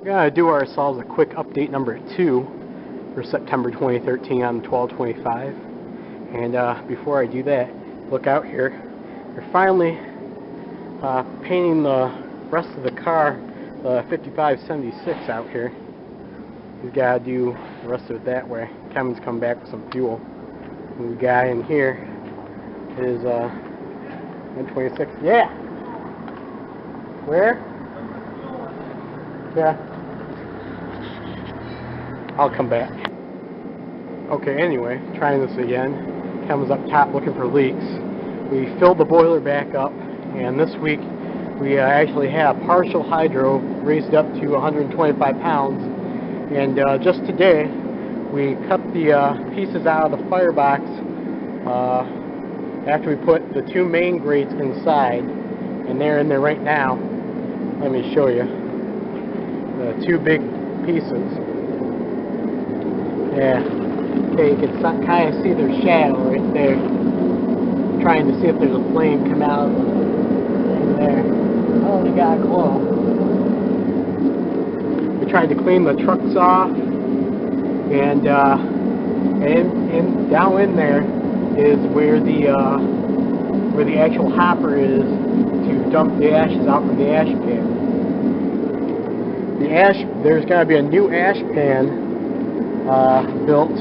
We're going to do ourselves a quick update number 2 for September 2013 on the 1225. And before I do that, look out here. We're finally painting the rest of the car, the 5576 out here. We've got to do the rest of it that way. Kevin's come back with some fuel. What we got in here is 126. Yeah! Where? Yeah. I'll come back. Okay, anyway, trying this again. Kevin's up top looking for leaks. We filled the boiler back up, and this week we actually had a partial hydro raised up to 125 pounds. And just today, we cut the pieces out of the firebox after we put the 2 main grates inside, and they're in there right now. Let me show you the 2 big pieces. Yeah, okay, you can kind of see their shadow right there. I'm trying to see if there's a flame come out in there. Oh, they got a glow. We tried to clean the trucks off, and down in there is where the actual hopper is to dump the ashes out from the ash pan. There's got to be a new ash pan built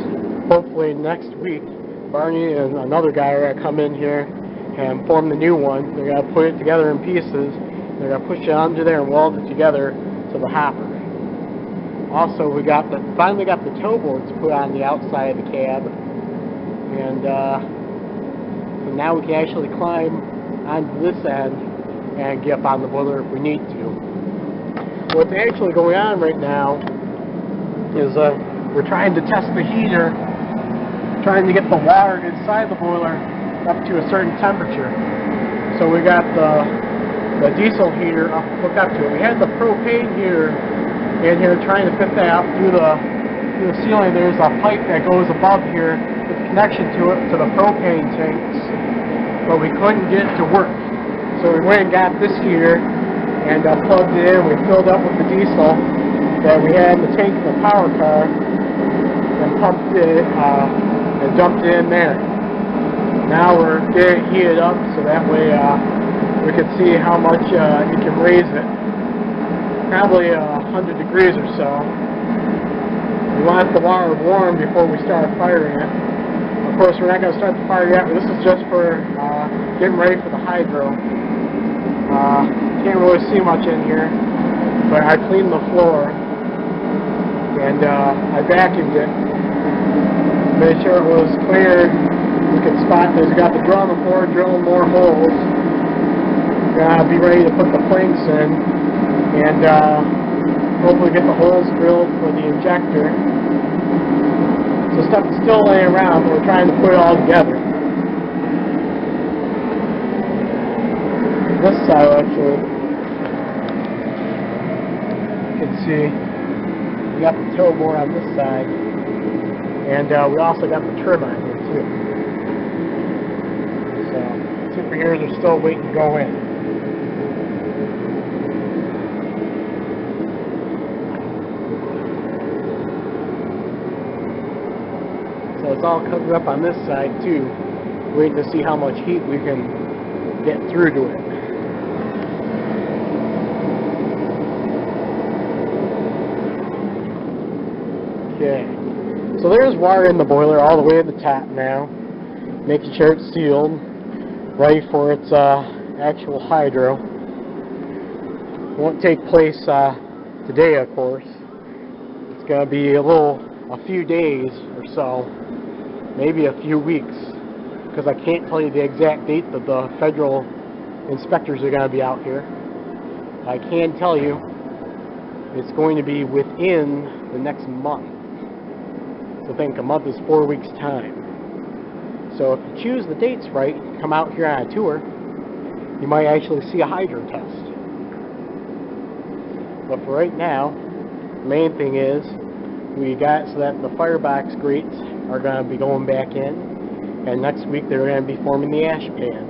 hopefully next week. Barney and another guy are going to come in here and form the new one. They're going to put it together in pieces. They're going to push it under there and weld it together to the hopper. Also, we finally got the tow boards put on the outside of the cab, and so now we can actually climb onto this end and get up on the boiler if we need to. What's actually going on right now is we're trying to test the heater, trying to get the water inside the boiler up to a certain temperature. So we got the diesel heater hooked up to it. We had the propane heater in here trying to fit that out through the ceiling. There's a pipe that goes above here with a connection to it to the propane tanks, but we couldn't get it to work. So we went and got this heater and plugged it in. We filled up with the diesel that we had in the tank of the power car and pumped it and dumped it in there. Now we're getting it heated up so that way we can see how much it can raise it. Probably 100 degrees or so. We want the water warm before we start firing it. Of course, we're not going to start the fire yet, but this is just for getting ready for the hydro. Can't really see much in here, but I cleaned the floor and I vacuumed it. Made sure it was cleared. We could spot this. We got the drill on the floor, drilling more holes. Gonna be ready to put the planks in and hopefully get the holes drilled for the injector. So stuff is still laying around, but we're trying to put it all together. This side, actually, you can see we got the tow board on this side, and we also got the turbine here too. So superheroes are still waiting to go in. So it's all covered up on this side too, waiting to see how much heat we can get through to it. Okay, so there's water in the boiler all the way to the top now, making sure it's sealed, ready for its actual hydro. It won't take place today, of course. It's going to be a few days or so, maybe a few weeks, because I can't tell you the exact date that the federal inspectors are going to be out here. I can tell you it's going to be within the next month. So think a month is 4 weeks time. So if you choose the dates right, come out here on a tour, you might actually see a hydro test. But for right now, the main thing is we got so that the firebox grates are going to be going back in, and next week they're going to be forming the ash pan.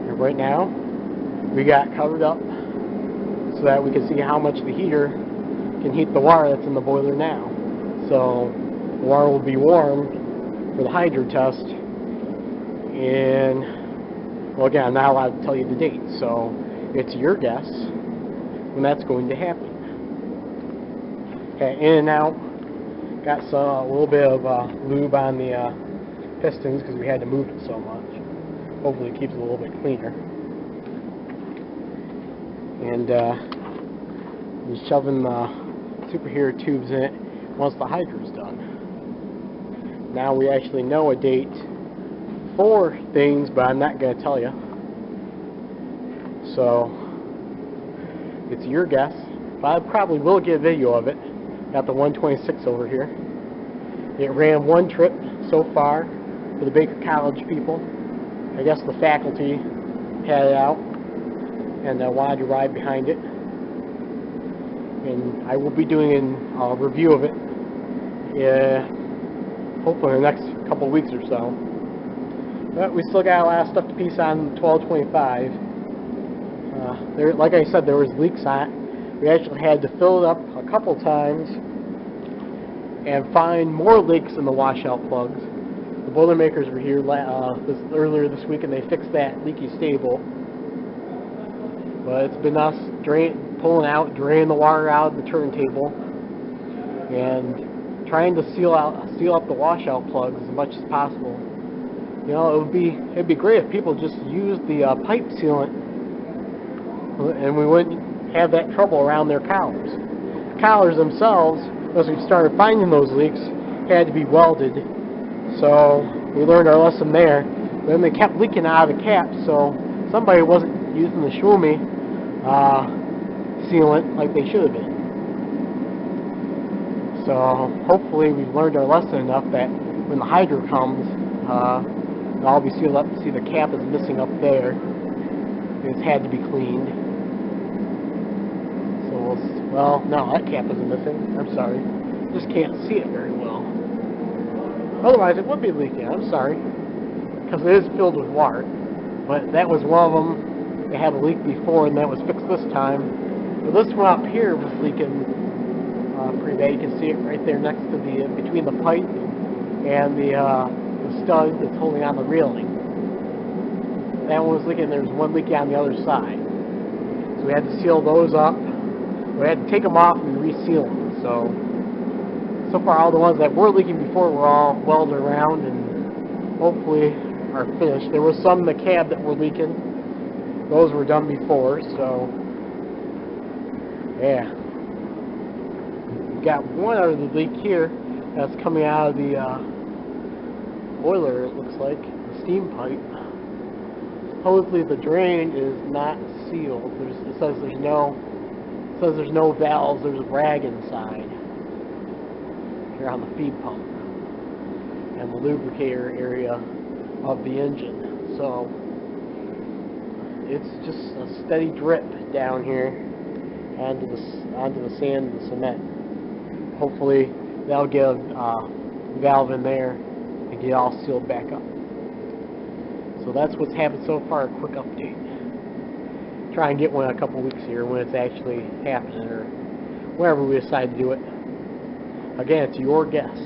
And right now we got covered up so that we can see how much the heater can heat the water that's in the boiler now. So the water will be warm for the hydro test. And, well, again, I'm not allowed to tell you the date, so it's your guess when that's going to happen. Okay, in and out. Got a little bit of lube on the pistons because we had to move it so much. Hopefully it keeps it a little bit cleaner. And just shoving the superhero tubes in it once the hydro's done. Now we actually know a date for things, but I'm not going to tell you. So it's your guess. But I probably will get a video of it. Got the 126 over here. It ran one trip so far for the Baker College people. I guess the faculty had it out and wanted to ride behind it. And I will be doing a review of it hopefully in the next couple of weeks or so. But we still got a lot of stuff to piece on 1225. Like I said, there was leaks on it. We actually had to fill it up a couple times and find more leaks in the washout plugs. The Boilermakers were here earlier this week and they fixed that leaky stable. But it's been us pulling out, draining the water out of the turntable, and trying to seal up the washout plugs as much as possible. You know, it'd be great if people just used the pipe sealant, and we wouldn't have that trouble around their collars. The collars themselves, as we started finding those leaks, had to be welded. So we learned our lesson there. Then they kept leaking out of the cap, so somebody wasn't using the Schwalme sealant like they should have been. So hopefully we've learned our lesson enough that when the hydro comes, it'll all be sealed up. See, the cap is missing up there. It's had to be cleaned. So well, no, that cap isn't missing. I'm sorry. Just can't see it very well. Otherwise, it would be leaking. I'm sorry, because it is filled with water. But that was one of them. They had a leak before, and that was fixed this time. But this one up here was leaking pretty bad. You can see it right there next to the between the pipe and the stud that's holding on the railing. That one was leaking. There was one leaking on the other side. So we had to seal those up. We had to take them off and reseal them. So far, all the ones that were leaking before were all welded around and hopefully are finished. There was some in the cab that were leaking. Those were done before, so yeah. We've got one other leak here that's coming out of the boiler, it looks like, the steam pipe. Supposedly the drain is not sealed. It says there's no valves, there's a rag inside here on the feed pump and the lubricator area of the engine. So it's just a steady drip down here onto the sand and the cement. Hopefully that'll get a valve in there and get it all sealed back up. So that's what's happened so far. A quick update. Try and get one in a couple weeks here when it's actually happening, or whenever we decide to do it. Again, it's your guess.